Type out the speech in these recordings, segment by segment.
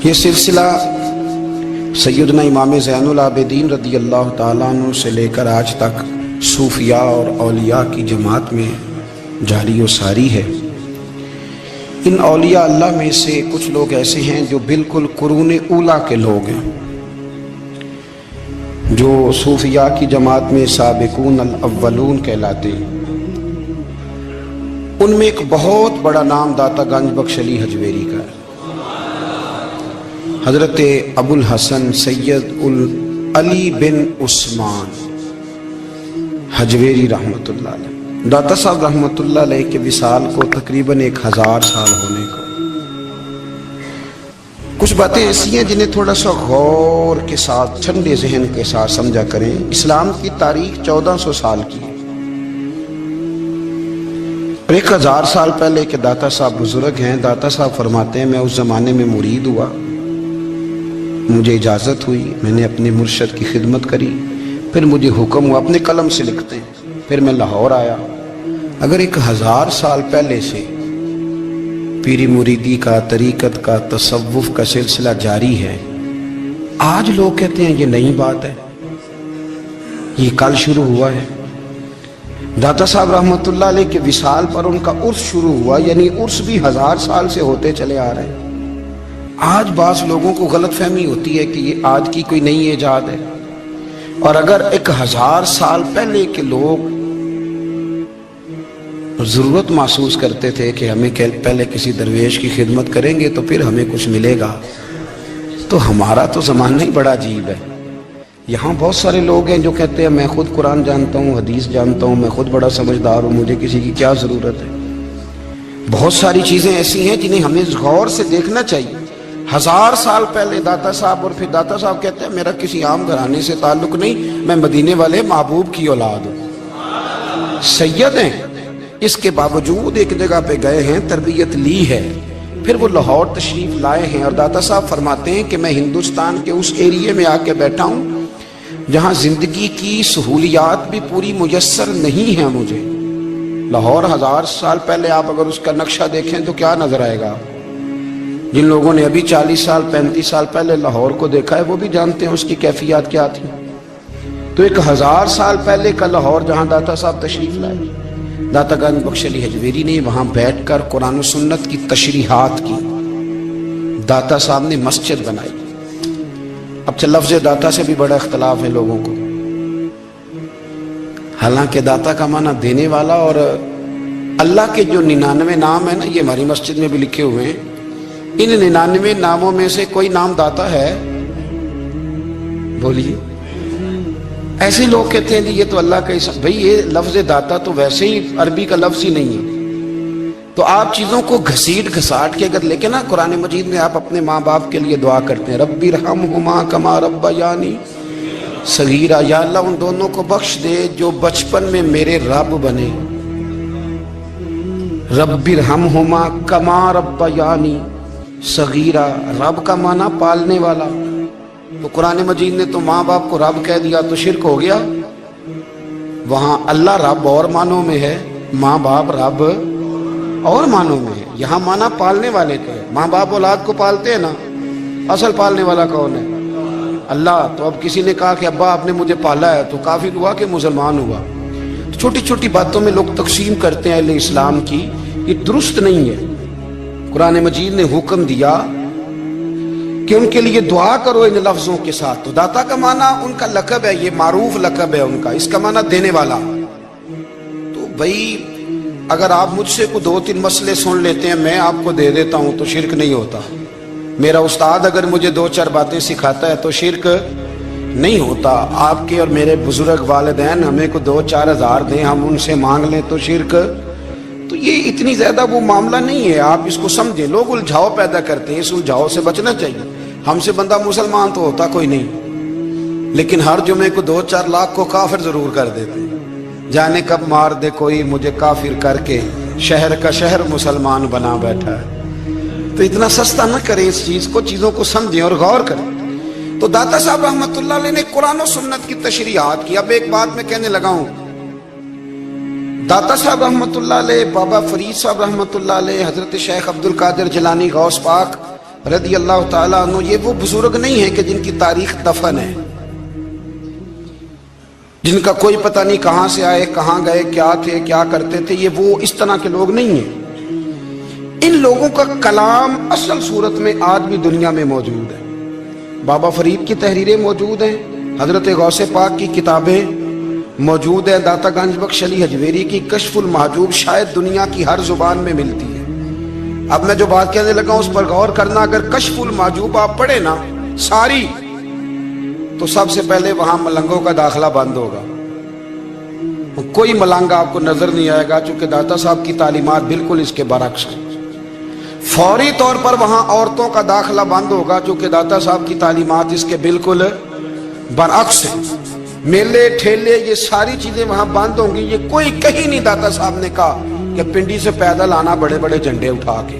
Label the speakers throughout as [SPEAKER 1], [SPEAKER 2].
[SPEAKER 1] یہ سلسلہ سیدنا امام زین العابدین رضی اللہ تعالیٰ عنہ سے لے کر آج تک صوفیاء اور اولیاء کی جماعت میں جاری و ساری ہے۔ ان اولیاء اللہ میں سے کچھ لوگ ایسے ہیں جو بالکل قرون اولیٰ کے لوگ ہیں، جو صوفیاء کی جماعت میں سابقون الاولون کہلاتے ہیں۔ ان میں ایک بہت بڑا نام داتا گنج بخش علی حجویری کا ہے۔ حضرت ابو الحسن سید علی بن عثمان حجویری رحمۃ اللہ علیہ، داتا صاحب رحمۃ اللہ علیہ کے وصال کو تقریباً 1000 سال ہونے کو۔ کچھ باتیں ایسی ہیں جنہیں تھوڑا سا غور کے ساتھ ٹھنڈے ذہن کے ساتھ سمجھا کریں۔ اسلام کی تاریخ 1400 سال کی ہے، اور 1000 سال پہلے کے داتا صاحب بزرگ ہیں۔ داتا صاحب فرماتے ہیں میں اس زمانے میں مرید ہوا، مجھے اجازت ہوئی، میں نے اپنے مرشد کی خدمت کری، پھر مجھے حکم ہوا، اپنے قلم سے لکھتے ہیں، پھر میں لاہور آیا۔ اگر 1000 سال پہلے سے پیری مریدی کا، طریقت کا، تصوف کا سلسلہ جاری ہے، آج لوگ کہتے ہیں یہ نئی بات ہے، یہ کل شروع ہوا ہے۔ داتا صاحب رحمۃ اللہ علیہ کے وصال پر ان کا عرس شروع ہوا، یعنی عرس بھی 1000 سال سے ہوتے چلے آ رہے ہیں۔ آج بعض لوگوں کو غلط فہمی ہوتی ہے کہ یہ آج کی کوئی نئی ایجاد ہے، اور اگر 1000 سال پہلے کے لوگ ضرورت محسوس کرتے تھے کہ ہمیں پہلے کسی درویش کی خدمت کریں گے تو پھر ہمیں کچھ ملے گا، تو ہمارا تو زمانہ ہی بڑا عجیب ہے۔ یہاں بہت سارے لوگ ہیں جو کہتے ہیں میں خود قرآن جانتا ہوں، حدیث جانتا ہوں، میں خود بڑا سمجھدار ہوں، مجھے کسی کی کیا ضرورت ہے۔ بہت ساری چیزیں ایسی ہیں جنہیں ہمیں غور سے دیکھنا چاہیے۔ 1000 سال پہلے داتا صاحب، اور پھر داتا صاحب کہتے ہیں میرا کسی عام گھرانے سے تعلق نہیں، میں مدینے والے محبوب کی اولاد ہوں، سید ہیں۔ اس کے باوجود ایک جگہ پہ گئے ہیں، تربیت لی ہے، پھر وہ لاہور تشریف لائے ہیں، اور داتا صاحب فرماتے ہیں کہ میں ہندوستان کے اس ایریے میں آ کے بیٹھا ہوں جہاں زندگی کی سہولیات بھی پوری میسر نہیں ہیں مجھے۔ لاہور 1000 سال پہلے آپ اگر اس کا نقشہ دیکھیں تو کیا نظر آئے گا؟ جن لوگوں نے ابھی 40 سال 35 سال پہلے لاہور کو دیکھا ہے وہ بھی جانتے ہیں اس کی کیفیات کیا تھی۔ تو 1000 سال پہلے کا لاہور جہاں داتا صاحب تشریف لائے، داتا گنج بخش علی حجویری نے وہاں بیٹھ کر قرآن و سنت کی تشریحات کی۔ داتا صاحب نے مسجد بنائی۔ اب لفظ داتا سے بھی بڑا اختلاف ہے لوگوں کو، حالانکہ داتا کا معنی دینے والا، اور اللہ کے جو 99 نام ہیں نا، یہ ہماری مسجد میں بھی لکھے ہوئے ہیں، ان 99 ناموں میں سے کوئی نام داتا ہے؟ بولیے۔ ایسے لوگ کہتے ہیں کہ یہ تو اللہ کا اسم، بھئی یہ لفظ داتا تو ویسے ہی عربی کا لفظ ہی نہیں ہے۔ تو آپ چیزوں کو گھسیٹ گھساٹ کے اگر لے کے نا، قرآن مجید میں آپ اپنے ماں باپ کے لیے دعا کرتے ہیں ربی ارحمہما کما ربیانی صغیرا، یا اللہ ان دونوں کو بخش دے جو بچپن میں میرے رب بنے۔ ربی ارحمہما کما ربیانی صغیرہ، رب کا معنی پالنے والا، تو قرآن مجید نے تو ماں باپ کو رب کہہ دیا تو شرک ہو گیا۔ وہاں اللہ رب اور معنوں میں ہے، ماں باپ رب اور معنوں میں ہے۔ یہاں معنی پالنے والے کا ہے، ماں باپ اولاد کو پالتے ہیں نا، اصل پالنے والا کون ہے؟ اللہ۔ تو اب کسی نے کہا کہ ابا آپ نے مجھے پالا ہے، تو کافر ہوا کہ مسلمان ہوا؟ چھوٹی چھوٹی باتوں میں لوگ تقسیم کرتے ہیں اہل اسلام کی، یہ درست نہیں ہے۔ قرآن مجید نے حکم دیا کہ ان کے لیے دعا کرو ان لفظوں کے ساتھ۔ تو داتا کا معنی ان کا لقب ہے، یہ معروف لقب ہے ان کا، اس کا معنی دینے والا۔ تو بھئی اگر آپ مجھ سے کوئی 2-3 مسئلے سن لیتے ہیں، میں آپ کو دے دیتا ہوں تو شرک نہیں ہوتا۔ میرا استاد اگر مجھے 2-4 باتیں سکھاتا ہے تو شرک نہیں ہوتا۔ آپ کے اور میرے بزرگ والدین ہمیں کو 2-4 ہزار دیں، ہم ان سے مانگ لیں تو شرک، تو یہ اتنی زیادہ وہ معاملہ نہیں ہے۔ آپ اس کو سمجھیں، لوگ الجھاؤ پیدا کرتے ہیں، اس الجھاؤ سے بچنا چاہیے۔ ہم سے بندہ مسلمان تو ہوتا کوئی نہیں، لیکن ہر جمعے کو 2-4 لاکھ کو کافر ضرور کر دیتے ہیں۔ جانے کب مار دے کوئی مجھے کافر کر کے، شہر کا شہر مسلمان بنا بیٹھا ہے۔ تو اتنا سستا نہ کریں اس چیز کو، چیزوں کو سمجھیں اور غور کریں۔ تو داتا صاحب رحمۃ اللہ علیہ نے قرآن و سنت کی تشریحات کی۔ اب ایک بات میں کہنے لگا ہوں، داتا صاحب رحمۃ اللہ علیہ، بابا فرید صاحب رحمۃ اللہ علیہ، حضرت شیخ عبد القادر جیلانی غوث پاک، रदी अल्लाह ताला अन्हु, ये वो बुजुर्ग नहीं है कि जिनकी तारीख दफन है, जिनका कोई पता नहीं कहां से आए, कहां गए, क्या थे, क्या करते थे। ये वो इस तरह के लोग नहीं हैं। इन लोगों का कलाम असल सूरत में आज भी दुनिया में मौजूद है। बाबा फरीद की तहरीरें मौजूद हैं, हजरत गौसे पाक की किताबें मौजूद है, दाता गंज बख्श अली हजवेरी की कश्फुल महजूब शायद दुनिया की हर जुबान में मिलती है। अब मैं जो बात कहने लगा उस पर गौर करना। अगर कश्फुल महजूब आप पढ़े ना सारी, तो सबसे पहले वहां मलंगों का दाखला बंद होगा। कोई मलंगा आपको नजर नहीं आएगा, चूंकि दाता साहब की तालीमात बिल्कुल इसके बरक्स है। फौरी तौर पर वहां औरतों का दाखला बंद होगा, चूंकि दाता साहब की तालीमात इसके बिल्कुल बरक्स है। मेले ठेले ये सारी चीजें वहां बंद होंगी। ये कोई कहीं नहीं दाता साहब ने कहा कि पिंडी से पैदल आना बड़े बड़े झंडे उठा के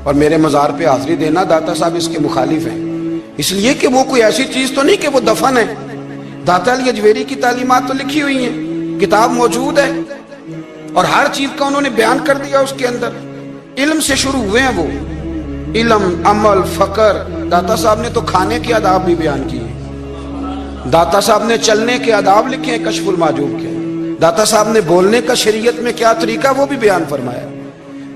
[SPEAKER 1] और मेरे मजार पे हाजिरी देना। दाता साहब इसके मुखालिफ हैं, इसलिए कि वो कोई ऐसी चीज तो नहीं कि वो दफन है। दाता अली हजवेरी की तालीमात तो लिखी हुई है, किताब मौजूद है और हर चीज का उन्होंने बयान कर दिया उसके अंदर। इल्म से शुरू हुए हैं वो, इल्म, अमल, फकर। दाता साहब ने तो खाने के आदाब भी बयान किए, दाता साहब ने चलने के आदाब लिखे हैं कश्फुल माजूब के, दाता साहब ने बोलने का शरीयत में क्या तरीका वो भी बयान फरमाया।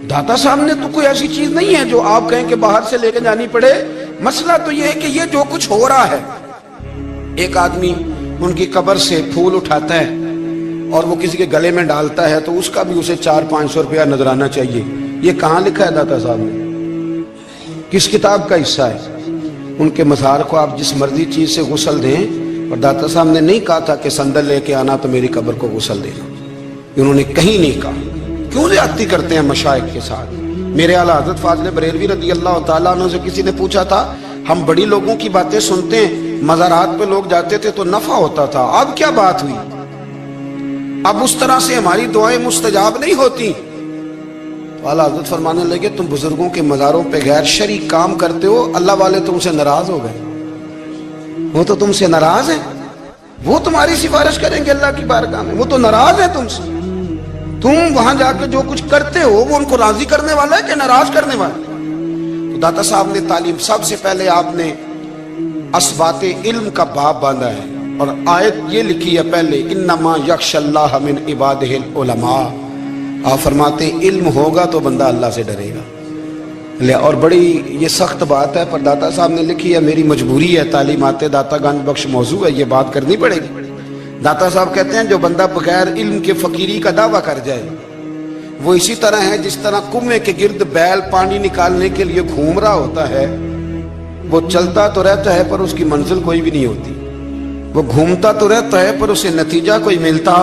[SPEAKER 1] दाता साहब ने तो कोई ऐसी चीज नहीं है जो आप कहें कि बाहर से लेकर जानी पड़े। मसला तो ये है कि ये जो कुछ हो रहा है, एक आदमी उनकी कब्र से फूल उठाता है और वो किसी के गले में डालता है तो उसका भी उसे 400-500 रुपया नजराना चाहिए। ये कहाँ लिखा है दाता साहब ने? किस किताब का हिस्सा है? उनके मज़ार को आप जिस मर्जी चीज से गुस्ल दें, और दाता साहब ने नहीं कहा था कि संदल लेके आना तो मेरी कब्र को गुस्ल देना, उन्होंने कहीं नहीं कहा। क्यों ज्यादती करते हैं मशाइख के साथ? मेरे आला हज़रत फाज़िल बरेलवी रज़ी अल्लाह ताला अन्हु से किसी ने पूछा था, हम बड़ी लोगों की बातें सुनते हैं, मज़ारात पे लोग जाते थे तो नफा होता था, अब क्या बात हुई? अब उस तरह से हमारी दुआएं मुस्तजाब नहीं होती। तो आला हज़रत फरमाने लगे, तुम बुजुर्गों के मज़ारों पे गैर शरई काम करते हो, अल्लाह वाले तुमसे नाराज हो गए। वो तो तुमसे नाराज है, वो तुम्हारी सिफारिश करेंगे अल्लाह की बारगाह में, वो तो नाराज है तुमसे। तुम वहां जाकर जो कुछ करते हो वो उनको राजी करने वाला है कि नाराज करने वाला? तो दाता साहब ने तालीम, सबसे पहले आपने असबाते इल्म का बाब बांधा है और आयत ये लिखी है पहले, इन्नमा यख्शल्लाह मिन इबादिहिल उलमा। आप फरमाते इल्म होगा तो बंदा अल्लाह से डरेगा। और बड़ी ये सख्त बात है, पर दाता साहब ने लिखी है, मेरी मजबूरी है, तालीमात दाता गंज बख्श मौजू है, ये बात करनी पड़ेगी। दाता साहब कहते हैं जो बंदा बगैर इल्म के फकीरी का दावा कर जाए वो इसी तरह है जिस तरह कुएं के गिर्द बैल पानी निकालने के लिए घूम रहा होता है। वो चलता तो रहता है पर उसकी मंजिल कोई भी नहीं होती, वो घूमता तो रहता है पर उसे नतीजा कोई मिलता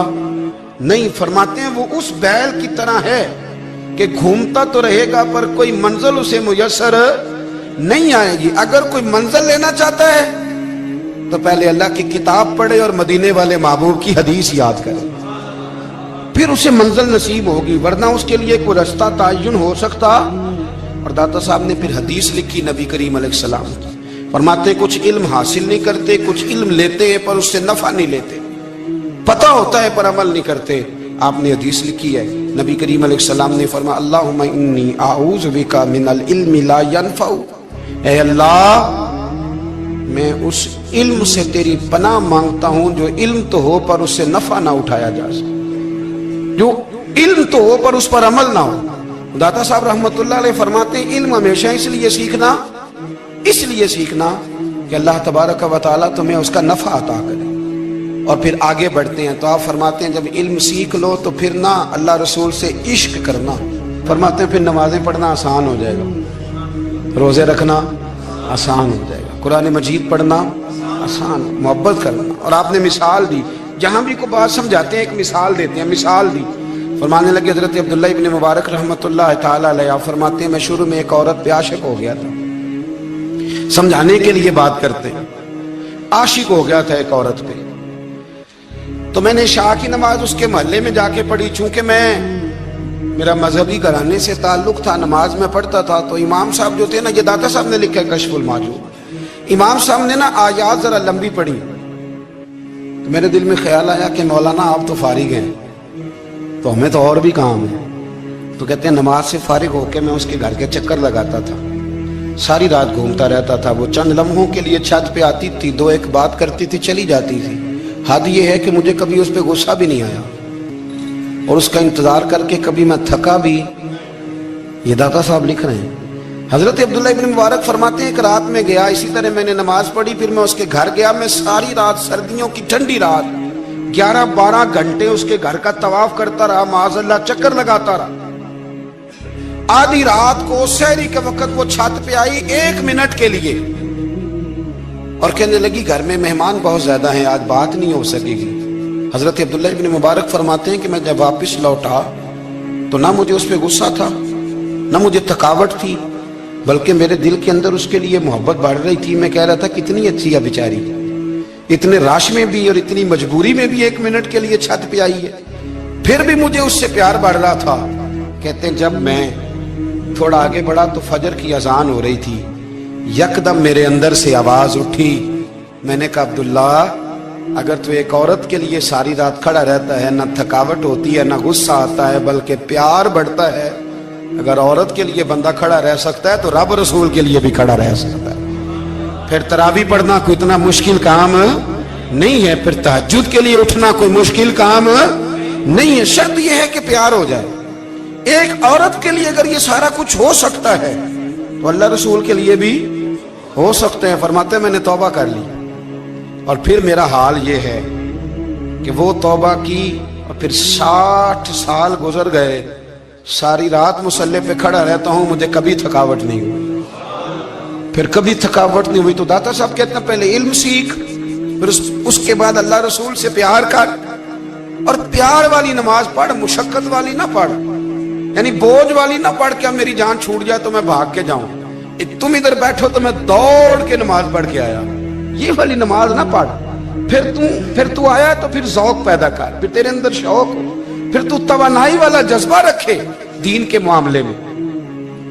[SPEAKER 1] नहीं। फरमाते हैं वो उस बैल की तरह है कि घूमता तो रहेगा पर कोई मंजिल उसे मुयस्सर नहीं आएगी। अगर कोई मंजिल लेना चाहता है तो पहले अल्लाह की किताब पढ़े और मदीने वाले महबूब की हदीस याद करे, फिर उसे मंजिल नसीब होगी, वरना उसके लिए कोई रास्ता तयन हो सकता। और दाता साहब ने फिर हदीस लिखी नबी करीम अलैहिस्सलाम की, फरमाते हैं कुछ इल्म हासिल नहीं करते, कुछ इल्म लेते हैं पर उससे नफा नहीं लेते, पता होता है पर अमल नहीं करते। आपने हदीस लिखी है, नबी करीम अलैहिस्सलाम ने फरमाया, अल्लाहुम्मा इन्नी आऊज़ु बिका मिनल इल्मि ला यनफ़उ, ऐ अल्लाह मैं उस इल्म से तेरी पनाह मांगता हूं जो इल्म तो हो पर उससे नफा ना उठाया जा सके, जो इल्म तो हो पर उस पर अमल ना हो। दाता साहब रहमतुल्लाह अलैह फरमाते हैं इल्म हमेशा इसलिए सीखना कि अल्लाह तबारक व तआला तुम्हें उसका नफा अता करे। और फिर आगे बढ़ते हैं तो आप फरमाते हैं जब इल्म सीख लो तो फिर ना अल्लाह रसूल से इश्क करना, फरमाते हैं फिर नमाजें पढ़ना आसान हो जाएगा, रोजे रखना आसान हो जाएगा, कुरान मजीद पढ़ना आसान, मोहब्बत करना। और आपने मिसाल दी, जहां भी कोई बात समझाते हैं एक मिसाल देते हैं, मिसाल दी। फरमाने लगे हजरत अब्दुल्लाह इब्न मुबारक रहमतुल्लाह ताला अलैह, आप फरमाते हैं मैं शुरू में एक औरत पे आशिक हो गया था, समझाने के लिए बात करते हैं, आशिक हो गया था एक औरत पे, तो मैंने शाह की नमाज उसके मोहल्ले में जाके पढ़ी। चूंकि मेरा मजहबी घराने से ताल्लुक था, नमाज में पढ़ता था, तो इमाम साहब जो थे ना, ये दाता साहब ने लिखा है कश्फुल माजूब, इमाम साहब ने ना आयात जरा लंबी पढ़ी, तो मेरे दिल में ख्याल आया कि मौलाना आप तो फारिग हैं, तो हमें तो और भी काम है। तो कहते हैं नमाज से फारिग होकर मैं उसके घर के चक्कर लगाता था, सारी रात घूमता रहता था। वो चंद लम्हों के लिए छत पे आती थी, दो एक बात करती थी, चली जाती थी। हद ये है कि मुझे कभी उस पर गुस्सा भी नहीं आया और उसका इंतजार करके कभी मैं थका भी। ये दाता साहब लिख रहे हैं। हजरत अब्दुल्ला इब्न मुबारक फरमाते हैं, एक रात में गया, इसी तरह मैंने नमाज पढ़ी, फिर मैं उसके घर गया। मैं सारी रात, सर्दियों की ठंडी रात, 11-12 घंटे उसके घर का तवाफ करता रहा, माज़अल्लाह चक्कर लगाता रहा। आधी रात को सहरी के वक्त वो छत पे आई 1 मिनट के लिए और कहने लगी घर में मेहमान बहुत ज्यादा हैं, आज बात नहीं हो सकेगी। हजरत अब्दुल्ला इब्न मुबारक फरमाते हैं कि मैं जब वापस लौटा तो ना मुझे उस पर गुस्सा था, ना मुझे थकावट थी, बल्कि मेरे दिल के अंदर उसके लिए मोहब्बत बढ़ रही थी। मैं कह रहा था कितनी अच्छी है बेचारी, इतने राश में भी और इतनी मजबूरी में भी 1 मिनट के लिए छत पे आई है, फिर भी मुझे उससे प्यार बढ़ रहा था। कहते हैं जब मैं थोड़ा आगे बढ़ा तो फजर की अजान हो रही थी, यकदम मेरे अंदर से आवाज उठी। मैंने कहा अब्दुल्ला, अगर तू एक औरत के लिए सारी रात खड़ा रहता है, ना थकावट होती है, ना गुस्सा आता है, बल्कि प्यार बढ़ता है, अगर औरत के लिए बंदा खड़ा रह सकता है तो रब रसूल के लिए भी खड़ा रह सकता है। फिर तरावी पढ़ना कोई इतना मुश्किल काम नहीं है, फिर तहज्जुद के लिए उठना कोई मुश्किल काम नहीं है। शर्त यह है कि प्यार हो जाए। एक औरत के लिए अगर ये सारा कुछ हो सकता है तो अल्लाह रसूल के लिए भी हो सकते हैं। फरमाते मैंने तौबा कर ली और फिर मेरा हाल ये है कि वो तौबा की और फिर 60 साल गुजर गए, सारी रात मुसल्ले पे खड़ा रहता हूं, मुझे कभी थकावट नहीं हुई, फिर कभी थकावट नहीं हुई। तो दाता साहब कहते हैं पहले इल्म सीख, फिर उसके बाद अल्लाह रसूल से प्यार कर और प्यार वाली नमाज पढ़, मुशक्कत वाली ना पढ़, यानी बोझ वाली ना पढ़ के मेरी जान छूट जाए तो मैं भाग के जाऊं, तुम इधर बैठो तो मैं दौड़ के नमाज पढ़ के आया, ये वाली नमाज ना पढ़। फिर तू आया तो फिर ज़ौक़ पैदा कर, फिर तेरे अंदर शौक हो, फिर तू तवानाई वाला जज्बा रखे दीन के मामले में।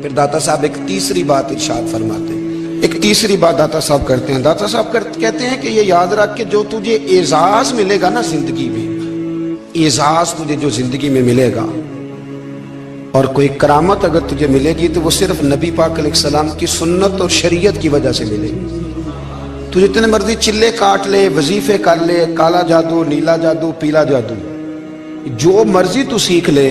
[SPEAKER 1] फिर दाता साहब एक तीसरी बात इरशाद फरमाते हैं, एक तीसरी बात दाता साहब करते हैं। दाता साहब कहते हैं कि ये याद रख के जो तुझे एजाज मिलेगा ना जिंदगी में, एजाज तुझे जो जिंदगी में मिलेगा और कोई करामत अगर तुझे मिलेगी तो वो सिर्फ नबी पाक अलैहिस्सलाम की सुन्नत और शरीयत की वजह से मिलेगी। तू जितने मर्जी चिल्ले काट ले, वजीफे कर ले, काला जादू, नीला जादू, पीला जादू, जो मर्जी तू सीख ले,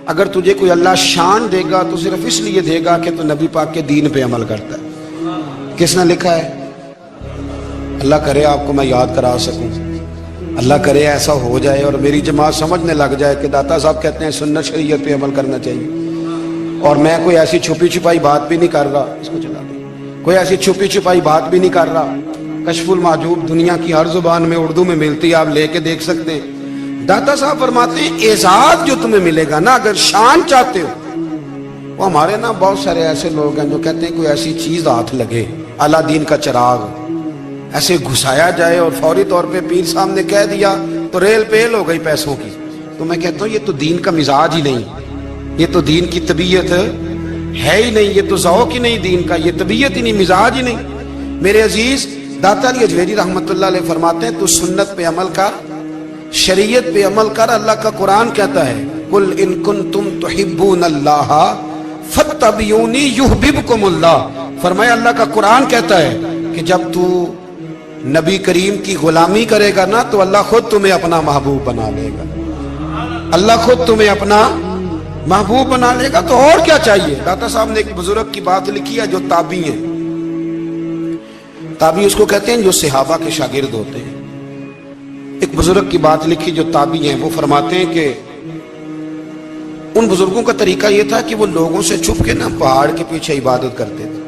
[SPEAKER 1] अगर तुझे कोई अल्लाह शान देगा तो सिर्फ इसलिए देगा कि तू नबी पाक के दीन पे अमल करता है। किसने लिखा है? अल्लाह करे आपको मैं याद करा सकूं, अल्लाह करे ऐसा हो जाए और मेरी जमात समझने लग जाए कि दाता साहब कहते हैं सुन्नत शरीयत पे अमल करना चाहिए। और मैं कोई ऐसी छुपी छुपाई बात भी नहीं कर रहा, इसको चला दे, कोई ऐसी छुपी छुपाई बात भी नहीं कर रहा। कशफुल माजूब दुनिया की हर जुबान में उर्दू में मिलती है, आप लेके देख सकते हैं। दाता साहब फरमाते हैं एजाज जो तुम्हें मिलेगा ना, अगर शान चाहते हो, वो हमारे ना बहुत सारे ऐसे लोग हैं जो कहते हैं कोई ऐसी चीज हाथ लगे, अलादीन का चिराग ऐसे घुसाया जाए और फौरी तौर पे पीर साहब ने कह दिया तो रेल पेल हो गई पैसों की। तो मैं कहता हूँ ये तो दीन का मिजाज ही नहीं, ये तो दीन की तबीयत है ही नहीं, ये तो ज़ौक़ ही नहीं दीन का, ये तबीयत ही नहीं, मिजाज ही नहीं। मेरे अजीज दाता अली अजमेरी रहमतुल्लाह अलैह फरमाते हैं तू सुन्नत पे अमल कर, शरीयत पे अमल कर। अल्लाह का कुरान कहता है कुल इन कुंतुम तुहिब्बूनल्लाह फत्तबिऊनी युहबिबकुमुल्लाह। फरमाया अल्लाह का कुरान कहता है कि जब तू नबी करीम की गुलामी करेगा ना तो अल्लाह खुद तुम्हें अपना महबूब बना लेगा, अल्लाह खुद तुम्हें अपना महबूब बना लेगा। तो और क्या चाहिए? दाता साहब ने एक बुजुर्ग की बात लिखी है जो ताबी है, ताबी उसको कहते हैं जो सहाबा के शागिर्द होते हैं। एक बुजुर्ग की बात लिखी जो ताबी है, वो फरमाते हैं कि उन बुजुर्गों का तरीका यह था कि वो लोगों से छुप के ना पहाड़ के पीछे इबादत करते थे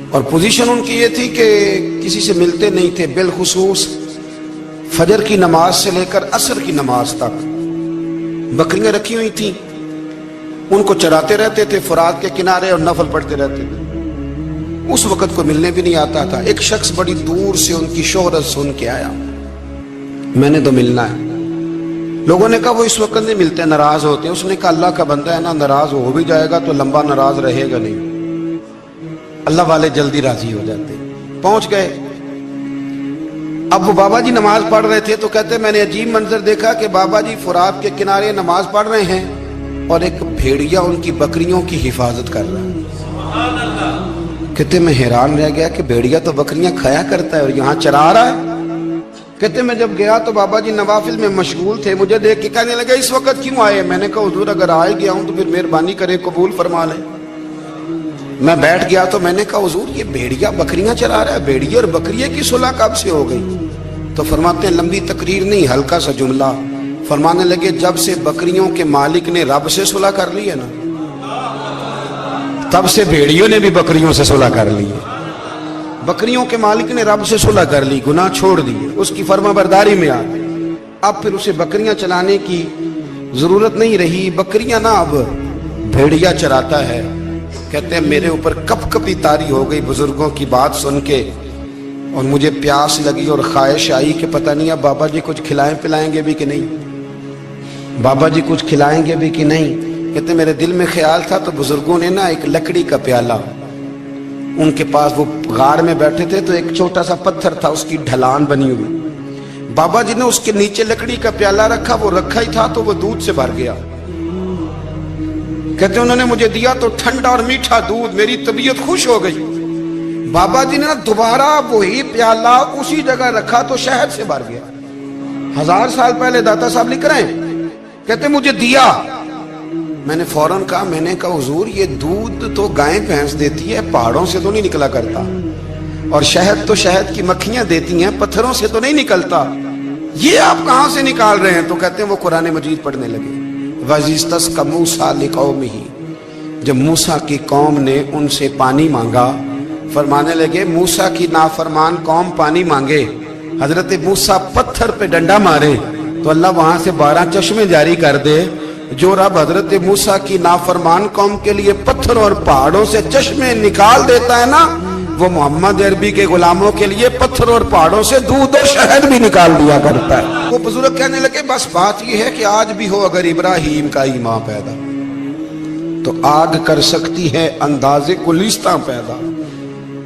[SPEAKER 1] और पोजीशन उनकी ये थी कि किसी से मिलते नहीं थे, बिलखुसूस फजर की नमाज से लेकर असर की नमाज तक बकरियां रखी हुई थी, उनको चराते रहते थे फुरात के किनारे और नफल पढ़ते रहते थे। उस वक्त को मिलने भी नहीं आता था। एक शख्स बड़ी दूर से उनकी शोहरत सुन के आया, मैंने तो मिलना है। लोगों ने कहा वो इस वक्त नहीं मिलते, नाराज होते हैं। उसने कहा अल्लाह का बंदा है ना, नाराज हो भी जाएगा तो लंबा नाराज रहेगा नहीं, अल्लाह वाले जल्दी राजी हो जाते। पहुंच गए। अब वो बाबा जी नमाज पढ़ रहे थे तो कहते मैंने अजीब मंजर देखा कि बाबा जी फुरात के किनारे नमाज पढ़ रहे हैं और एक भेड़िया उनकी बकरियों की हिफाजत कर रहा है। कहते मैं हैरान रह गया कि भेड़िया तो बकरियां खाया करता है और यहाँ चरा रहा है। कहते मैं जब गया तो बाबा जी नवाफिल में मशगूल थे, मुझे देख के कहने लगे इस वक्त क्यों आए? मैंने कहा हुजूर अगर आ गया हूं तो फिर मेहरबानी करे कबूल फरमा ले। मैं बैठ गया तो मैंने कहा हुजूर ये भेड़िया बकरियां चरा रहा है, भेड़िया और बकरिया की सुलह कब से हो गई? तो फरमाते हैं लंबी तकरीर नहीं, हल्का सा जुमला। फरमाने लगे जब से बकरियों के मालिक ने रब से सुलह कर ली है ना, तब से भेड़ियों ने भी बकरियों से सुलह कर ली है। बकरियों के मालिक ने रब से सुलह कर ली, गुनाह छोड़ दिए, उसकी फर्माबरदारी में आ गए। अब फिर उसे बकरियां चलाने की जरूरत नहीं रही, बकरियां ना अब भेड़िया चराता है। कहते हैं मेरे ऊपर कप कपी तारी हो गई बुजुर्गों की बात सुन के, और मुझे प्यास लगी और ख्वाहिश आई कि पता नहीं अब बाबा जी कुछ खिलाएं पिलाएंगे भी कि नहीं, बाबा जी कुछ खिलाएंगे भी कि नहीं। कहते मेरे दिल में ख्याल था तो बुजुर्गों ने ना एक लकड़ी का प्याला, उनके पास वो गार में बैठे थे तो एक छोटा सा पत्थर था, उसकी ढलान बनी हुई, बाबा जी ने उसके नीचे लकड़ी का प्याला रखा, वो रखा ही था तो वो दूध से भर गया। कहते उन्होंने मुझे दिया तो ठंडा और मीठा दूध, मेरी तबीयत खुश हो गई। बाबा जी ने ना दोबारा वही प्याला उसी जगह रखा तो शहद से भर गया। 1000 साल पहले दाता साहब लिख रहे हैं। कहते मुझे दिया, मैंने फौरन कहा, मैंने कहा हुजूर ये दूध तो गाय भैंस देती है, पहाड़ों से तो नहीं निकला करता, और शहद तो शहद की मक्खियां देती हैं, पत्थरों से तो नहीं निकलता, ये आप कहां से निकाल रहे हैं? तो कहते हैं वो कुरान मजीद पढ़ने लगे। वज़िस्तस्क़ा मूसा लिक़ौमिही, जब मूसा की कौम ने उनसे पानी मांगा, फरमाने लगे मूसा की नाफरमान कौम पानी मांगे, हजरत मूसा पत्थर पे डंडा मारे तो अल्लाह वहां से 12 चश्मे जारी कर दे। जो रब हजरत मूसा की नाफरमान कौम के लिए पत्थर और पहाड़ों से चश्मे निकाल देता है ना, वो मोहम्मद अरबी के गुलामों के लिए पत्थर और पहाड़ों से दूध और शहद भी निकाल दिया करता है। वो बुजुर्ग कहने लगे बस बात यह है कि आज भी हो अगर इब्राहिम का ईमान पैदा तो आग कर सकती है अंदाजे गुलिस्तां पैदा।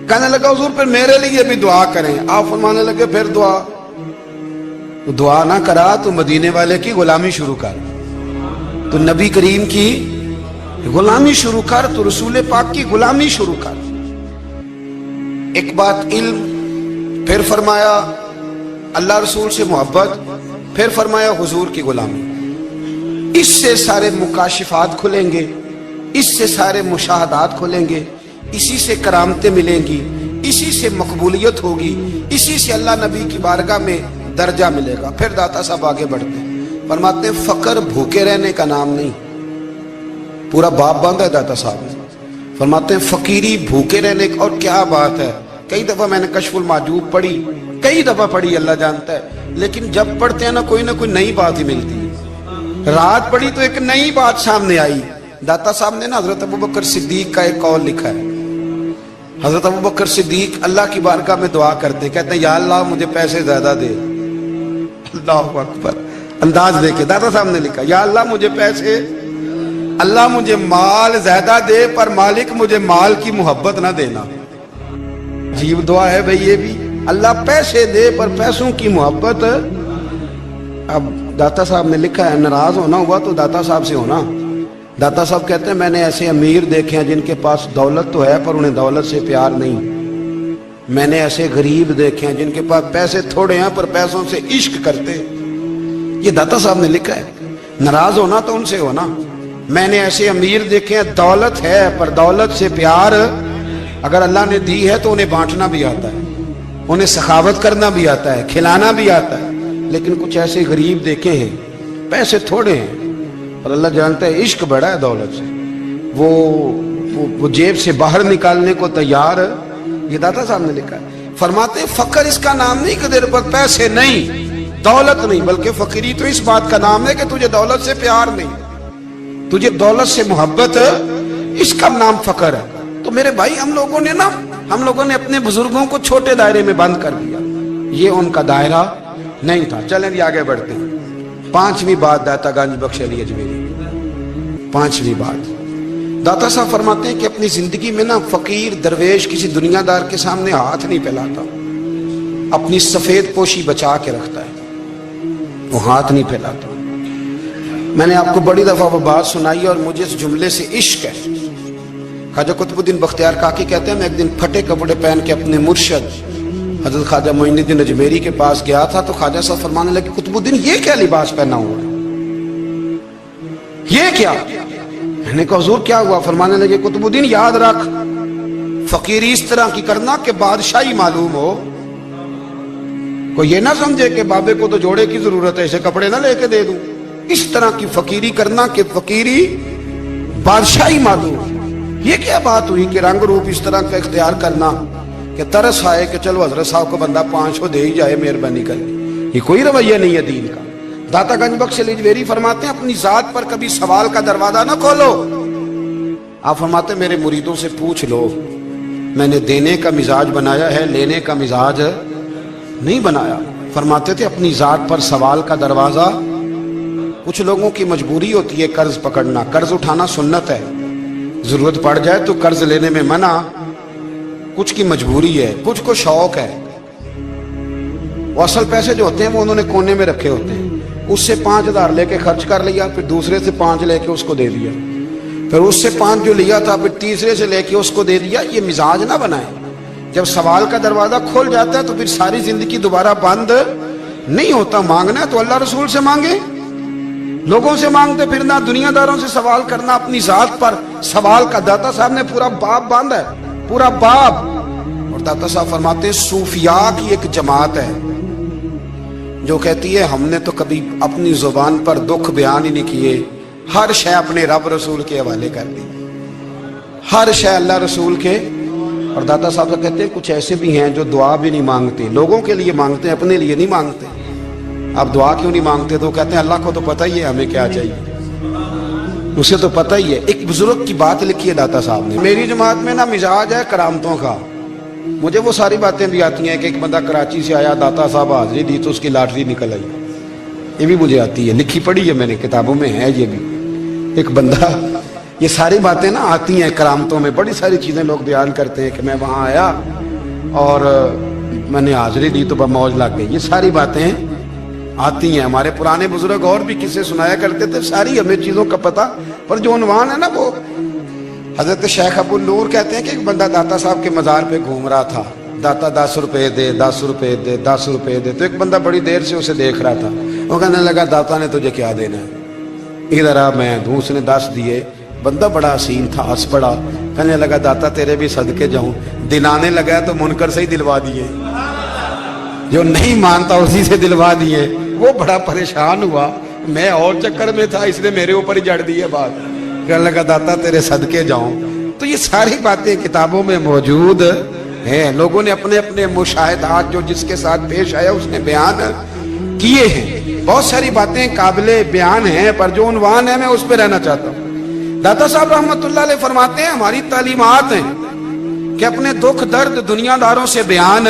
[SPEAKER 1] कहने लगा हुजूर फिर मेरे लिए भी दुआ करें। आप फरमाने लगे फिर दुआ ना करा तो मदीने वाले की गुलामी शुरू कर, तो नबी करीम की गुलामी शुरू कर, तो रसूल पाक की गुलामी शुरू कर। एक बात इल्म, फिर फरमाया अल्लाह रसूल से मोहब्बत, फिर फरमाया हुजूर की गुलामी। इससे सारे मुकाशिफात खुलेंगे, इससे सारे मुशाहदात खुलेंगे, इसी से करामतें मिलेंगी, इसी से मकबूलियत होगी, इसी से अल्लाह नबी की बारगाह में दर्जा मिलेगा। फिर दाता साहब आगे बढ़ते हैं, फरमाते हैं फकर भूखे रहने का नाम नहीं, पूरा बाप बांधा है दाता साहब ने। फरमाते हैं फकीरी भूखे रहने का, और क्या बात है, कई दफा मैंने कशफुल माजूब पढ़ी, कई दफा पढ़ी, अल्लाह जानता है, लेकिन जब पढ़ते हैं ना कोई नई बात ही मिलती है। रात पढ़ी तो एक नई बात सामने आई। दाता साहब ने ना हजरत अबू बकर सिद्दीक का एक कौल लिखा है। हजरत अबू बकर सिद्दीक अल्लाह की बारगाह में दुआ करते, कहते हैं या अल्लाह मुझे पैसे ज्यादा दे। अल्लाहु अकबर, अंदाज देके दाता साहब ने लिखा या अल्लाह मुझे पैसे, अल्लाह मुझे माल ज्यादा दे, पर मालिक मुझे माल की मोहब्बत ना देना। अजीब दुआ है भाई ये भी, अल्लाह पैसे दे पर पैसों की मोहब्बत। अब दाता साहब ने लिखा है नाराज होना हुआ तो दाता साहब से होना। दाता साहब कहते हैं मैंने ऐसे अमीर देखे हैं जिनके पास दौलत तो है पर उन्हें दौलत से प्यार नहीं। मैंने ऐसे गरीब देखे हैं जिनके पास पैसे थोड़े हैं पर पैसों से इश्क करते। ये दाता साहब ने लिखा है, नाराज होना तो उनसे होना। मैंने ऐसे अमीर देखे हैं दौलत है पर दौलत से प्यार, अगर अल्लाह ने दी है तो उन्हें बांटना भी आता है, उन्हें सखावत करना भी आता है, खिलाना भी आता है। लेकिन कुछ ऐसे गरीब देखे हैं पैसे थोड़े हैं और अल्लाह जानता है इश्क बड़ा है दौलत से, वो जेब से बाहर निकालने को तैयार। ये दाता साहब ने लिखा है। फरमाते फकर इसका नाम नहीं कि तेरे पास पैसे नहीं, दौलत नहीं, बल्कि फकीरी तो इस बात का नाम है कि तुझे दौलत से प्यार नहीं, तुझे दौलत से मोहब्बत, इसका नाम फकर है। तो मेरे भाई हम लोगों ने अपने बुजुर्गों को छोटे दायरे में बंद कर दिया, ये उनका दायरा नहीं था। चलें आगे बढ़ते हैं। 5वीं बात दाता गांधी बख्श अली अजमेरी। 5वीं बात दाता साहब फरमाते हैं कि अपनी जिंदगी में ना फकीर दरवेश किसी दुनियादार के सामने हाथ नहीं फैलाता, अपनी सफेद पोशी बचा के रखता है, वो हाथ नहीं फैलाता। मैंने आपको बड़ी दफा वो बात सुनाई और मुझे इस जुमले से इश्क है ख्वाजा कुतुबुद्दीन बख्तियार काकी कहते हैं मैं एक दिन फटे कपड़े पहन के अपने मुर्शद हजरत ख्वाजा मोइनुद्दीन अजमेरी के पास गया था, तो ख्वाजा साहब फरमाने लगे कुतुबुद्दीन ये क्या लिबास पहना हुआ है, ये क्या? मैंने कहा हुजूर क्या हुआ? फरमाने लगे कुतुबुद्दीन याद रख, फकीरी इस तरह की करना कि बादशाही मालूम हो, कोई ये ना समझे कि बाबे को तो जोड़े की जरूरत है, इसे कपड़े ना लेके दे दूं। इस तरह की फकीरी करना कि फकीरी बादशाही मालूम। ये क्या बात हुई कि रंग रूप इस तरह का इख्तियार करना कि तरस आए कि चलो हजरत साहब को बंदा 500 दे ही जाए मेहरबानी करके। ये कोई रवैया नहीं है दीन का। दाता गंज बख्श अली जवेरी फरमाते हैं अपनी जात पर कभी सवाल का दरवाजा ना खोलो। आप फरमाते मेरे मुरीदों से पूछ लो, मैंने देने का मिजाज बनाया है, लेने का मिजाज नहीं बनाया। फरमाते थे अपनी जात पर सवाल का दरवाजा, कुछ लोगों की मजबूरी होती है कर्ज पकड़ना, कर्ज उठाना सुन्नत है, जरूरत पड़ जाए तो कर्ज लेने में मना, कुछ की मजबूरी है, कुछ को शौक है। वो असल पैसे जो होते हैं वो उन्होंने कोने में रखे होते हैं, उससे 5000 लेके खर्च कर लिया, फिर दूसरे से 5 लेके उसको दे दिया, फिर उससे 5 जो लिया था फिर तीसरे से लेके उसको दे दिया। ये मिजाज ना बनाए। जब सवाल का दरवाजा खोल जाता है तो फिर सारी जिंदगी दोबारा बंद नहीं होता। मांगना है तो अल्लाह रसूल से मांगे, लोगों से मांगते फिरना, दुनियादारों से सवाल करना, अपनी जात पर सवाल का। दाता साहब ने पूरा बाब बांधा है, पूरा बाब। और दाता साहब फरमाते हैं सूफिया की एक जमात है जो कहती है हमने तो कभी अपनी जुबान पर दुख बयान ही नहीं किए, हर शय अपने रब रसूल के हवाले कर दी, हर शय अल्लाह रसूल के। और दाता साहब तो कहते हैं कुछ ऐसे भी हैं जो दुआ भी नहीं मांगते, लोगों के लिए मांगते हैं, अपने लिए नहीं मांगते। आप दुआ क्यों नहीं मांगते? तो कहते हैं अल्लाह को तो पता ही है हमें क्या चाहिए, उसे तो पता ही है। एक बुजुर्ग की बात लिखी है दाता साहब ने, मेरी जमात में ना मिजाज है करामतों का। मुझे वो सारी बातें भी आती हैं कि एक बंदा कराची से आया, दाता साहब हाजिरी दी तो उसकी लॉटरी निकल आई, ये भी मुझे आती है, लिखी पढ़ी है मैंने, किताबों में है ये भी। एक बंदा, ये सारी बातें ना आती हैं करामतों में, बड़ी सारी चीजें लोग बयान करते हैं कि मैं वहां आया और मैंने हाजिरी दी तो मौज लग गई। ये सारी बातें आती हैं। हमारे पुराने बुजुर्ग और भी किस्से सुनाया करते थे, सारी हमें चीजों का पता, पर जो उन्वान है ना वो हजरत शेख अबुल नूर कहते हैं कि एक बंदा दाता साहब के मजार पे घूम रहा था, दाता 10 रुपए दे, 10 रुपए दे, 10 रुपए दे। तो एक बंदा बड़ी देर से उसे देख रहा था, वो कहने लगा दाता ने तुझे क्या देना है, इधर आ मैं दूं। उसने 10 दिए। बंदा बड़ा हसीन था, हंस पड़ा, कहने लगा दाता तेरे भी सदके जाऊं। दिलाने लगा तो मुनकर से ही दिलवा दिए, जो नहीं मानता उसी से दिलवा दिए। वो बड़ा परेशान हुआ, मैं और चक्कर में था इसलिए मेरे ऊपर ही जड़ दी है बात। कहने लगा दाता तेरे सदके जाऊं। तो ये सारी बातें किताबों में मौजूद है, लोगों ने अपने अपने मुशाहिदात जो जिसके साथ पेश आया उसने बयान किए हैं। बहुत सारी बातें काबिले बयान हैं, पर जो उन्वान है मैं उस पर रहना चाहता हूँ। दाता साहब रहमतुल्लाह अलैह फरमाते हैं हमारी तालीमात हैं कि अपने दुख दर्द दुनियादारों से बयान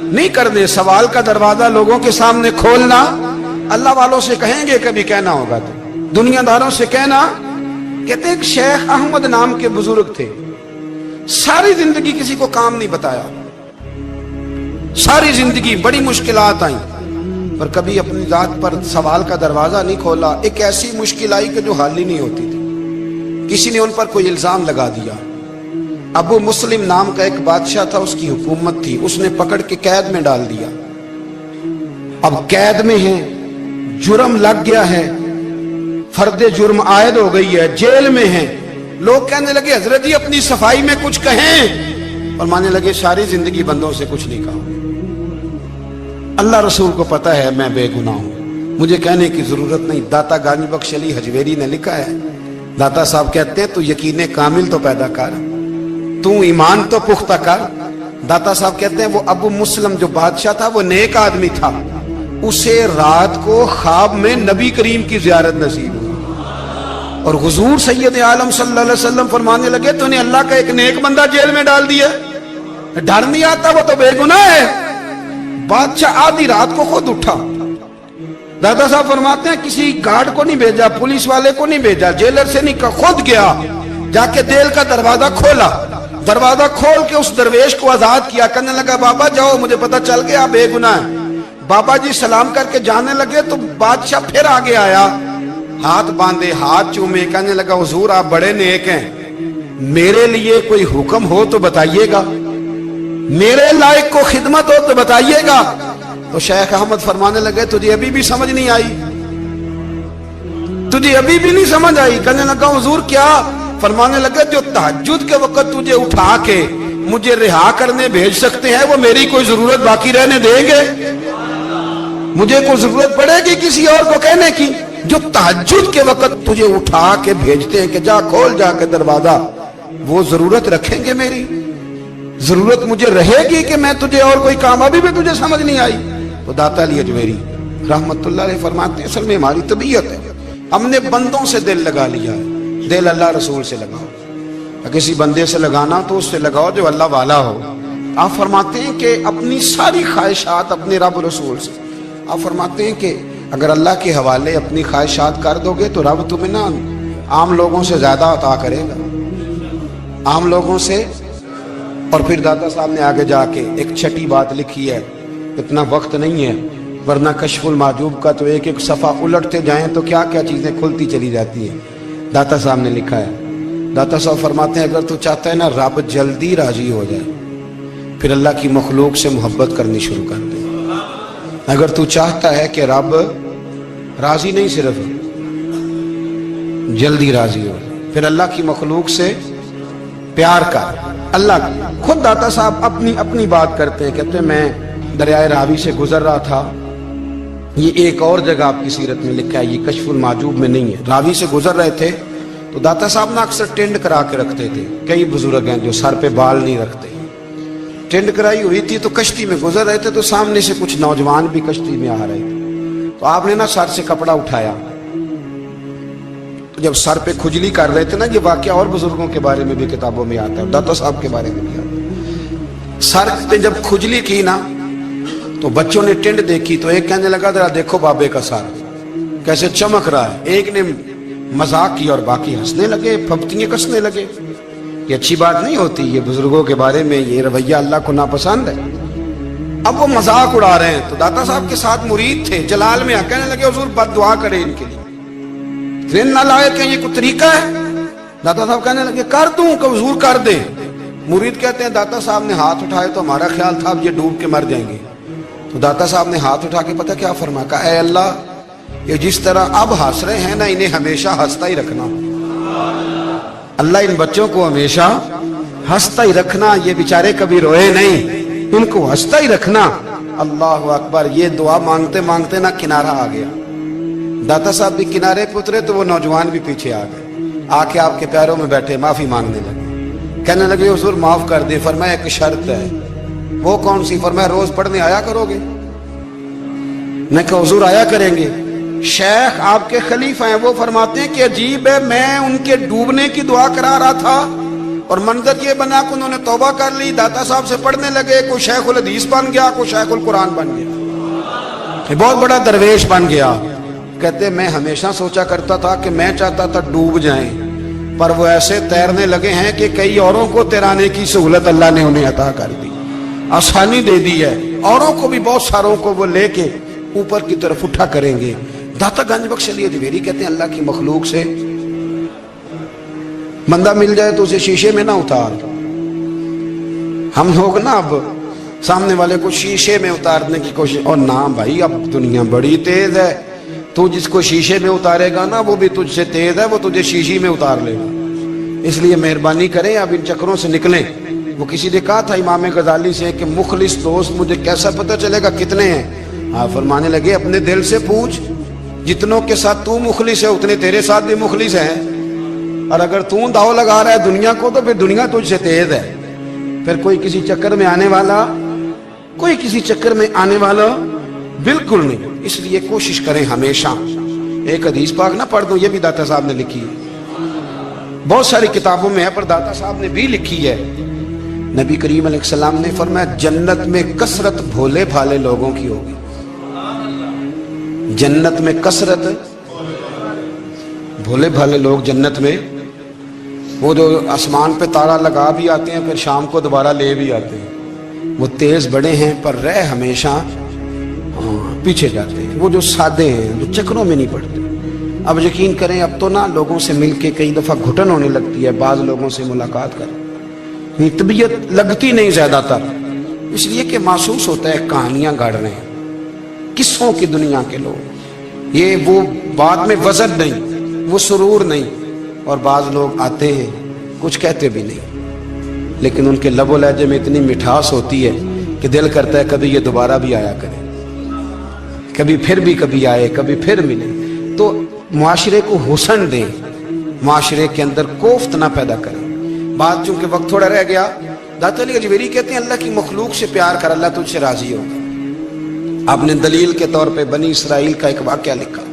[SPEAKER 1] नहीं करने, सवाल का दरवाजा लोगों के सामने खोलना। अल्लाह वालों से कहेंगे कभी कहना होगा तो, दुनियादारों से कहना। कहते हैं शेख अहमद नाम के बुजुर्ग थे, सारी जिंदगी किसी को काम नहीं बताया, सारी जिंदगी बड़ी मुश्किलात आई, पर कभी अपनी जात पर सवाल का दरवाजा नहीं खोला। एक ऐसी मुश्किल आई कि जो हल ही नहीं होती थी। किसी ने उन पर कोई इल्जाम लगा दिया। अबू मुस्लिम नाम का एक बादशाह था, उसकी हुकूमत थी, उसने पकड़ के कैद में डाल दिया। अब कैद में है, जुर्म लग गया है, फर्दे जुर्म आयद हो गई है, जेल में है। लोग कहने लगे हजरत जी अपनी सफाई में कुछ कहें, और मानने लगे सारी जिंदगी बंदों से कुछ नहीं कहा, अल्लाह रसूल को पता है मैं बेगुनाह हूं, मुझे कहने की जरूरत नहीं। दाता गंज बख्श अली हजवेरी ने लिखा है, दाता साहब कहते हैं तू यकीन कामिल तो पैदा कर, तू ईमान तो पुख्ता कर। दाता साहब कहते हैं वो अबू मुस्लिम जो बादशाह था वो नेक आदमी था, उसे रात को ख्वाब में नबी करीम की जियारत नसीब हुई, और हुजूर सैयद आलम सल्लल्लाहु अलैहि वसल्लम फरमाने लगे तूने अल्लाह का एक नेक बंदा जेल में डाल दिया, डर नहीं आता, वो तो बेगुनाह है। बादशाह आधी रात को खुद उठा। दादा साहब फरमाते हैं किसी गार्ड को नहीं भेजा, पुलिस वाले को नहीं भेजा, जेलर से नहीं, खुद गया, जाके जेल का दरवाजा खोला, दरवाजा खोल के उस दरवेश को आजाद किया। कहने लगा बाबा जाओ, मुझे पता चल गया बेगुनाह है। बाबा जी सलाम करके जाने लगे तो बादशाह फिर आगे आया, हाथ बांधे, हाथ चूमे, कहने लगा हुजूर आप बड़े नेक हैं, میرے لیے کوئی حکم ہو تو بتائیے گا, میرے لائق کو خدمت ہو تو بتائیے گا. تو شیخ احمد فرمانے لگے تجھے ابھی بھی سمجھ نہیں آئی, تجھے ابھی بھی نہیں سمجھ آئی. کہنے لگا حضور کیا؟ فرمانے لگے جو تہجد کے وقت تجھے اٹھا کے مجھے رہا کرنے بھیج سکتے ہیں وہ میری کوئی ضرورت باقی رہنے دیں گے؟ مجھے کوئی ضرورت پڑے گی کسی اور کو کہنے کی؟ جو تہجد کے وقت تجھے اٹھا کے بھیجتے ہیں کہ جا کھول جا کے دروازہ, وہ ضرورت رکھیں گے میری؟ ضرورت مجھے رہے گی کہ میں تجھے اور کوئی کام؟ ابھی بھی تجھے سمجھ نہیں آئی. تو داتا علی اجمیری رحمت اللہ علیہ فرماتے ہیں اصل میں ہماری طبیعت ہے, ہم نے بندوں سے دل لگا لیا ہے. دل اللہ رسول سے لگاؤ, کسی بندے سے لگانا تو اس سے لگاؤ جو اللہ والا ہو. آپ فرماتے ہیں کہ اپنی ساری خواہشات اپنے رب رسول سے, آپ فرماتے ہیں کہ اگر اللہ کے حوالے اپنی خواہشات کر دو گے تو رب تمہیں نہ عام لوگوں سے زیادہ عطا کرے گا, عام لوگوں سے. اور پھر داتا صاحب نے آگے جا کے ایک چھٹی بات لکھی ہے, اتنا وقت نہیں ہے ورنہ کشف المحجوب کا تو ایک ایک صفحہ الٹتے جائیں تو کیا کیا چیزیں کھلتی چلی جاتی ہیں. داتا صاحب نے لکھا ہے, داتا صاحب فرماتے ہیں اگر تو چاہتا ہے نا رب جلدی راضی ہو جائے پھر اللہ کی مخلوق سے محبت کرنی شروع کر دے. اگر تو چاہتا ہے کہ رب راضی نہیں صرف جلدی راضی ہو پھر اللہ کی مخلوق سے پیار کر. اللہ خود داتا صاحب اپنی بات کرتے ہیں, کہتے ہیں میں دریائے راوی سے گزر رہا تھا, یہ ایک اور جگہ آپ کی سیرت میں لکھا ہے, یہ کشف المحجوب میں نہیں ہے. راوی سے گزر رہے تھے تو داتا صاحب نا اکثر ٹینڈ کرا کے رکھتے تھے. کئی بزرگ ہیں جو سر پہ بال نہیں رکھتے, ٹینڈ کرائی ہوئی تھی تو کشتی میں گزر رہے تھے تو سامنے سے کچھ نوجوان بھی کشتی میں آ رہے تھے. تو آپ نے نا سر سے کپڑا اٹھایا, جب سر پہ کھجلی کر رہے تھے نا, یہ واقعہ اور بزرگوں کے بارے میں بھی کتابوں میں آتا ہے, داتا صاحب کے بارے میں بھی آتا ہے. سر پہ جب کھجلی کی نا تو بچوں نے ٹینڈ دیکھی تو ایک کہنے لگا ذرا دیکھو بابے کا سر کیسے چمک رہا ہے. ایک نے مذاق کی اور باقی ہنسنے لگے, پھپتیاں کسنے لگے. یہ اچھی بات نہیں ہوتی, یہ بزرگوں کے بارے میں یہ رویہ اللہ کو ناپسند ہے. اب وہ مذاق اڑا رہے ہیں تو داتا صاحب کے ساتھ مرید تھے جلال میں, کہنے لگے حضور بد دعا کرے ان کے لیے, ذہن نہ لائے کہ یہ کوئی طریقہ ہے. داتا صاحب کہنے لگے کر دوں کہ حضور کر دے. مرید کہتے ہیں داتا صاحب نے ہاتھ اٹھائے تو ہمارا خیال تھا اب یہ ڈوب کے مر جائیں گے. تو داتا صاحب نے ہاتھ اٹھا کے پتہ کیا فرمایا, کہا اے اللہ یہ جس طرح اب ہنس رہے ہیں نا انہیں ہمیشہ ہنستا ہی رکھنا. اللہ ان بچوں کو ہمیشہ ہنستا ہی رکھنا, یہ بیچارے کبھی روئے نہیں, ان کو ہنستا ہی رکھنا. اللہ اکبر. یہ دعا مانگتے مانگتے نا کنارہ آ گیا. داتا صاحب بھی کنارے پہ اترے تو وہ نوجوان بھی پیچھے آ گئے, آ کے آپ کے پیروں میں بیٹھے معافی مانگنے لگے. کہنے لگے حضور معاف کر دیں. فرمایا ایک شرط ہے. وہ کون سی؟ فرمایا روز پڑھنے آیا کرو گے. میں کہا حضور آیا کریں گے. شیخ آپ کے خلیفہ ہیں, وہ فرماتے ہیں کہ عجیب ہے میں ان کے ڈوبنے کی دعا کرا رہا تھا اور منظر یہ بنا کہ انہوں نے توبہ کر لی, داتا صاحب سے پڑھنے لگے, کوئی شیخ الحدیث بن گیا, کوئی شیخ القرآن بن گیا, بہت بڑا درویش بن گیا. کہتے میں ہمیشہ سوچا کرتا تھا کہ میں چاہتا تھا ڈوب جائیں, پر وہ ایسے تیرنے لگے ہیں کہ کئی اوروں کو تیرانے کی سہولت اللہ نے انہیں عطا کر دی, آسانی دے دی ہے. اوروں کو بھی بہت ساروں کو وہ لے کے اوپر کی طرف اٹھا کریں گے. داتا گنج بخش علی اجمیری کہتے ہیں اللہ کی مخلوق سے بندہ مل جائے تو اسے شیشے میں نہ اتار. ہم لوگ نا اب سامنے والے کو شیشے میں اتارنے کی کوشش, اور نہ بھائی اب دنیا بڑی تیز ہے, تو جس کو شیشے میں اتارے گا نا وہ بھی تجھ سے تیز ہے, وہ تجھے شیشی میں اتار لے گا. اس لیے مہربانی کریں اب ان چکروں سے نکلیں. وہ کسی نے کہا تھا امام غزالی سے کہ مخلص دوست مجھے کیسا پتہ چلے گا کتنے ہیں؟ آپ فرمانے لگے اپنے دل سے پوچھ, جتنوں کے ساتھ تو مخلص ہے اتنے تیرے ساتھ بھی مخلص ہیں, اور اگر تو داؤ لگا رہا ہے دنیا کو تو پھر دنیا تجھ سے تیز ہے. پھر کوئی کسی چکر میں آنے والا بالکل نہیں. اس لیے کوشش کریں ہمیشہ. ایک حدیث پاک نہ پڑھ دوں, یہ بھی داتا صاحب نے لکھی ہے, بہت ساری کتابوں میں ہے پر داتا صاحب نے بھی لکھی ہے. نبی کریم علیہ السلام نے فرمایا جنت میں کثرت بھولے بھالے لوگوں کی ہوگی. جنت میں کثرت بھولے بھالے لوگ جنت میں, وہ جو آسمان پہ تارا لگا بھی آتے ہیں پھر شام کو دوبارہ لے بھی آتے ہیں, وہ تیز بڑے ہیں پر رہ ہمیشہ پیچھے جاتے ہیں. وہ جو سادے ہیں جو چکروں میں نہیں پڑتے, اب یقین کریں اب تو نا لوگوں سے مل کے کئی دفعہ گھٹن ہونے لگتی ہے، بعض لوگوں سے ملاقات کر طبیعت لگتی نہیں زیادہ تر، اس لیے کہ محسوس ہوتا ہے کہانیاں گاڑ رہے ہیں، قصوں کی دنیا کے لوگ، یہ وہ بعد میں وزن نہیں، وہ سرور نہیں، اور بعض لوگ آتے ہیں کچھ کہتے بھی نہیں، لیکن ان کے لب و لہجے میں اتنی مٹھاس ہوتی ہے کہ دل کرتا ہے کبھی یہ دوبارہ بھی آیا کرے، کبھی آئے، کبھی پھر ملے۔ تو معاشرے کو حسن دیں، معاشرے کے اندر کوفت نہ پیدا کریں۔ بات چونکہ وقت تھوڑا رہ گیا، داتا علی اجویری کہتے ہیں اللہ کی مخلوق سے پیار کر، اللہ تجھ سے راضی ہوگا۔ آپ نے دلیل کے طور پہ بنی اسرائیل کا ایک واقعہ لکھا۔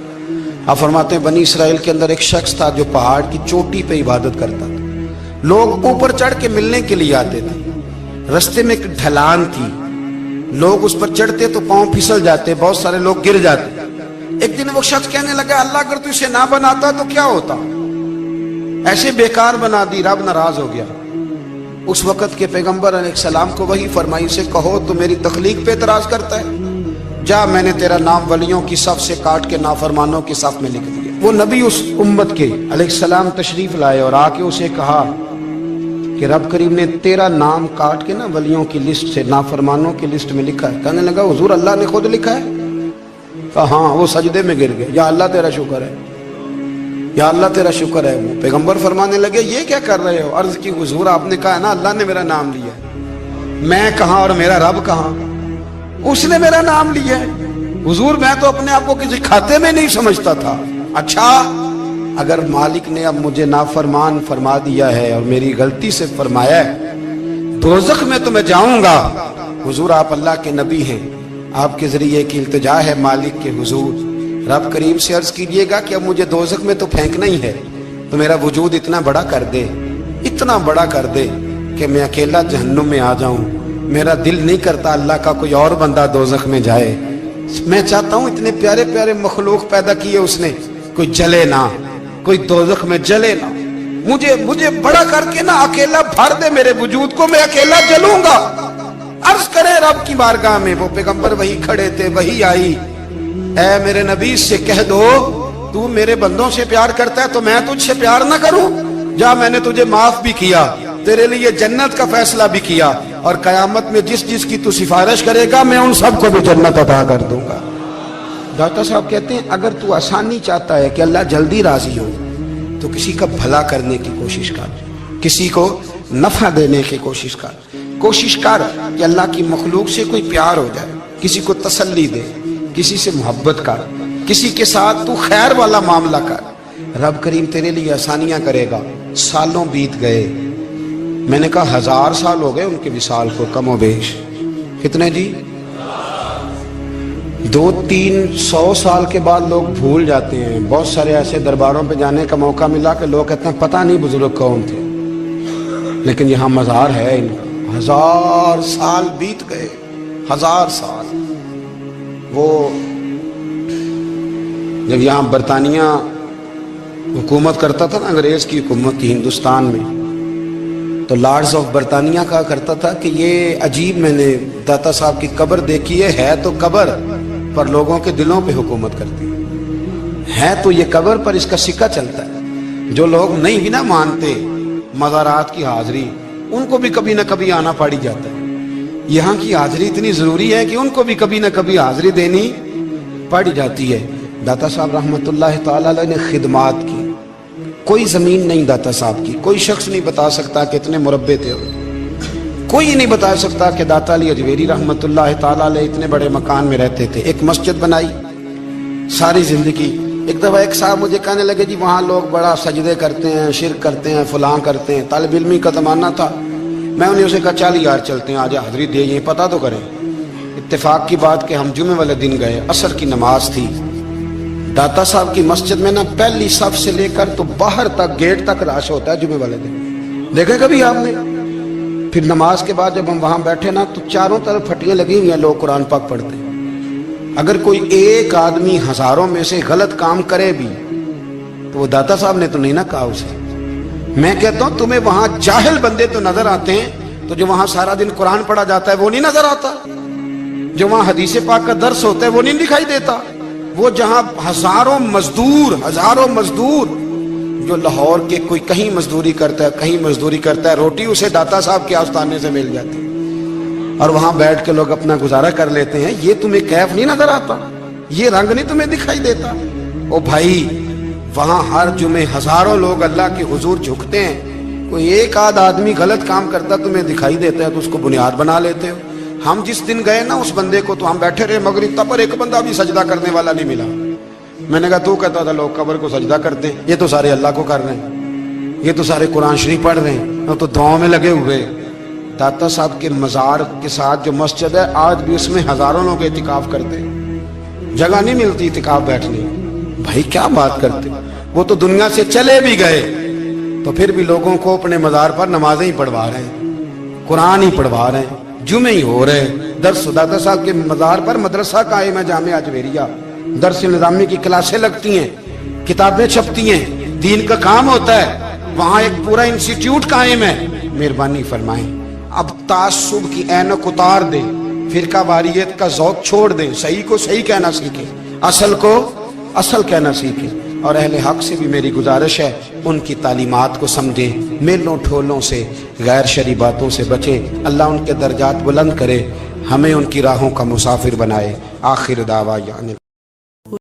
[SPEAKER 1] آپ فرماتے ہیں بنی اسرائیل کے اندر ایک شخص تھا جو پہاڑ کی چوٹی پہ عبادت کرتا تھا، لوگ اوپر چڑھ کے ملنے کے لیے آتے تھے، رستے میں ایک ڈھلان تھی، لوگ اس پر چڑھتے تو پاؤں پھسل جاتے، بہت سارے لوگ گر جاتے۔ ایک دن وہ شخص کہنے لگا اللہ اگر تو اسے نہ بناتا تو کیا ہوتا، ایسے بیکار بنا دی، رب ناراض ہو گیا۔ اس وقت کے پیغمبر علیہ السلام کو وہی فرمائی سے کہو تو میری تخلیق پہ اعتراض کرتا ہے، جا میں نے تیرا نام ولیوں کی صف سے کاٹ کے نافرمانوں کی صف میں لکھ دیا۔ وہ نبی اس امت کے علیہ السلام تشریف لائے اور آ کے اسے کہا کہ رب کریم نے تیرا نام کاٹ کے نا ولیوں کی لسٹ سے نافرمانوں کی لسٹ میں لکھا ہے۔ کہنے لگا حضور اللہ نے خود لکھا ہے؟ کہا ہاں۔ وہ سجدے میں گر گئے، یا اللہ تیرا شکر ہے، یا اللہ تیرا شکر ہے۔ وہ پیغمبر فرمانے لگے یہ کیا کر رہے ہو؟ عرض کی حضور آپ نے کہا نا اللہ نے میرا نام لیا ہے، میں کہاں اور میرا رب کہاں؟ اس نے میرا نام لیا ہے حضور، میں تو اپنے آپ کو کسی کھاتے میں نہیں سمجھتا تھا۔ اچھا اگر مالک نے اب مجھے نافرمان فرما دیا ہے اور میری غلطی سے فرمایا ہے دوزخ میں تو میں جاؤں گا۔ حضور آپ اللہ کے نبی ہیں، آپ کے ذریعے کی التجا ہے مالک کے حضور، رب کریم سے عرض کیجئے گا کہ اب مجھے دوزخ میں تو پھینکنا ہی ہے، تو میرا وجود اتنا بڑا کر دے، اتنا بڑا کر دے کہ میں اکیلا جہنم میں آ جاؤں۔ میرا دل نہیں کرتا اللہ کا کوئی اور بندہ دوزخ میں جائے، میں چاہتا ہوں اتنے پیارے پیارے مخلوق پیدا کیے اس نے، کوئی جلے نہ، کوئی دوزخ میں جلے نہ، مجھے بڑا کر کے نہ اکیلا بھر دے میرے وجود کو، میں اکیلا جلوں گا۔ عرض کرے رب کی بارگاہ میں، وہ پیغمبر وہی کھڑے تھے، وہی آئی، اے میرے نبی سے کہہ دو تو میرے بندوں سے پیار کرتا ہے تو میں تجھ سے پیار نہ کروں؟ جا میں نے تجھے معاف بھی کیا، تیرے لیے جنت کا فیصلہ بھی کیا، اور قیامت میں جس جس کی تو سفارش کرے گا میں ان سب کو بھی جنت عطا کر دوں گا۔ داتا صاحب کہتے ہیں اگر تو آسانی چاہتا ہے کہ اللہ جلدی راضی ہو تو کسی کا بھلا کرنے کی کوشش کر، کسی کو نفع دینے کی کوشش کر کہ اللہ کی مخلوق سے کوئی پیار ہو جائے، کسی کو تسلی دے، کسی سے محبت کر، کسی کے ساتھ تو خیر والا معاملہ کر، رب کریم تیرے لیے آسانیاں کرے گا۔ سالوں بیت گئے، میں نے کہا 1000 سال ہو گئے ان کے وصال کو کم و بیش، کتنے جی؟ 200-300 سال کے بعد لوگ بھول جاتے ہیں۔ بہت سارے ایسے درباروں پہ جانے کا موقع ملا کہ لوگ کہتے ہیں پتہ نہیں بزرگ کون تھے، لیکن یہاں مزار ہے ان کا۔ 1000 سال بیت گئے، 1000 سال۔ وہ جب یہاں برطانیہ حکومت کرتا تھا نا، انگریز کی حکومت تھی ہندوستان میں، تو لارڈز آف برطانیہ کہا کرتا تھا کہ یہ عجیب، میں نے داتا صاحب کی قبر دیکھی ہے تو قبر پر لوگوں کے دلوں پہ حکومت کرتی ہے تو یہ قبر پر اس کا سکہ چلتا ہے۔ جو لوگ نہیں بھی نہ مانتے مزارات کی حاضری، ان کو بھی کبھی نہ کبھی آنا پڑ جاتا ہے۔ یہاں کی حاضری اتنی ضروری ہے کہ ان کو بھی کبھی نہ کبھی حاضری دینی پڑ جاتی ہے۔ داتا صاحب رحمت اللہ تعالی علیہ نے خدمات کی، کوئی زمین نہیں داتا صاحب کی، کوئی شخص نہیں بتا سکتا کہ اتنے مربع تھے، کوئی نہیں بتا سکتا کہ داتا علی اجویری رحمت اللہ تعالی علیہ اتنے بڑے مکان میں رہتے تھے۔ ایک مسجد بنائی ساری زندگی۔ ایک دفعہ ایک صاحب مجھے کہنے لگے جی وہاں لوگ بڑا سجدے کرتے ہیں، شرک کرتے ہیں، فلاں کرتے ہیں، طالب علمی کا زمانہ تھا۔ میں انہیں اسے کہا چل یار چلتے ہیں، آج حاضری دے، یہ پتہ تو کریں۔ اتفاق کی بات کہ ہم جمعے والے دن گئے، عصر کی نماز تھی، داتا صاحب کی مسجد میں نا پہلی صف سے لے کر تو باہر تک گیٹ تک رش ہوتا ہے جمعے والے دن، دیکھے کبھی آپ نے؟ پھر نماز کے بعد جب ہم وہاں بیٹھے نا تو چاروں طرف پھٹیاں لگی ہوئی ہیں، لوگ قرآن پاک پڑھتے ہیں۔ اگر کوئی ایک آدمی ہزاروں میں سے غلط کام کرے بھی تو وہ داتا صاحب نے تو نہیں نہ کہا اسے۔ میں کہتا ہوں تمہیں وہاں جاہل بندے تو نظر آتے ہیں، تو جو وہاں سارا دن قرآن پڑھا جاتا ہے وہ نہیں نظر آتا، جو وہاں حدیث پاک کا درس ہوتا ہے وہ نہیں دکھائی دیتا، وہ جہاں ہزاروں مزدور جو لاہور کے کوئی کہیں مزدوری کرتا ہے کہیں مزدوری کرتا ہے، روٹی اسے داتا صاحب کے آستانے سے مل جاتی اور وہاں بیٹھ کے لوگ اپنا گزارا کر لیتے ہیں، یہ تمہیں کیف نہیں نظر آتا؟ یہ رنگ نہیں تمہیں دکھائی دیتا؟ او بھائی، وہاں ہر جمعے ہزاروں لوگ اللہ کے حضور جھکتے ہیں، کوئی ایک آدھ آدمی غلط کام کرتا تمہیں دکھائی دیتا ہے تو اس کو بنیاد بنا لیتے ہو۔ ہم جس دن گئے نا اس بندے کو، تو ہم بیٹھے رہے مغرب تک، پر ایک بندہ بھی سجدہ کرنے والا نہیں ملا۔ میں نے کہا تو کہتا تھا لوگ قبر کو سجدہ کرتے ہیں، یہ تو سارے اللہ کو کر رہے ہیں، یہ تو سارے قرآن شریف پڑھ رہے ہیں اور تو دعاؤں میں لگے ہوئے۔ داتا صاحب کے مزار کے ساتھ جو مسجد ہے، آج بھی اس میں ہزاروں لوگ اعتکاف کرتے ہیں، جگہ نہیں ملتی اعتکاف بیٹھنے۔ بھائی کیا بات کرتے، وہ تو دنیا سے چلے بھی گئے تو پھر بھی لوگوں کو اپنے مزار پر نمازیں ہی پڑھوا رہے ہیں، قرآن ہی پڑھوا رہے ہیں، جمعے ہی ہو رہے ہیں، درس۔ داتا صاحب کے مزار پر مدرسہ قائم ہے، جامعہ اجویریہ، درس نظامی کی کلاسیں لگتی ہیں، کتابیں چھپتی ہیں، دین کا کام ہوتا ہے، وہاں ایک پورا انسٹیٹیوٹ قائم ہے۔ مہربانی فرمائیں، اب تعصب کی اینک اتار دیں، فرقہ واریت کا ذوق چھوڑ دیں، صحیح کو صحیح کہنا سیکھیں، اصل کو اصل کہنا سیکھیں۔ اور اہل حق سے بھی میری گزارش ہے، ان کی تعلیمات کو سمجھیں، میلوں ٹھولوں سے، غیر شرعی باتوں سے بچیں۔ اللہ ان کے درجات بلند کرے، ہمیں ان کی راہوں کا مسافر بنائے۔ آخر دعویٰ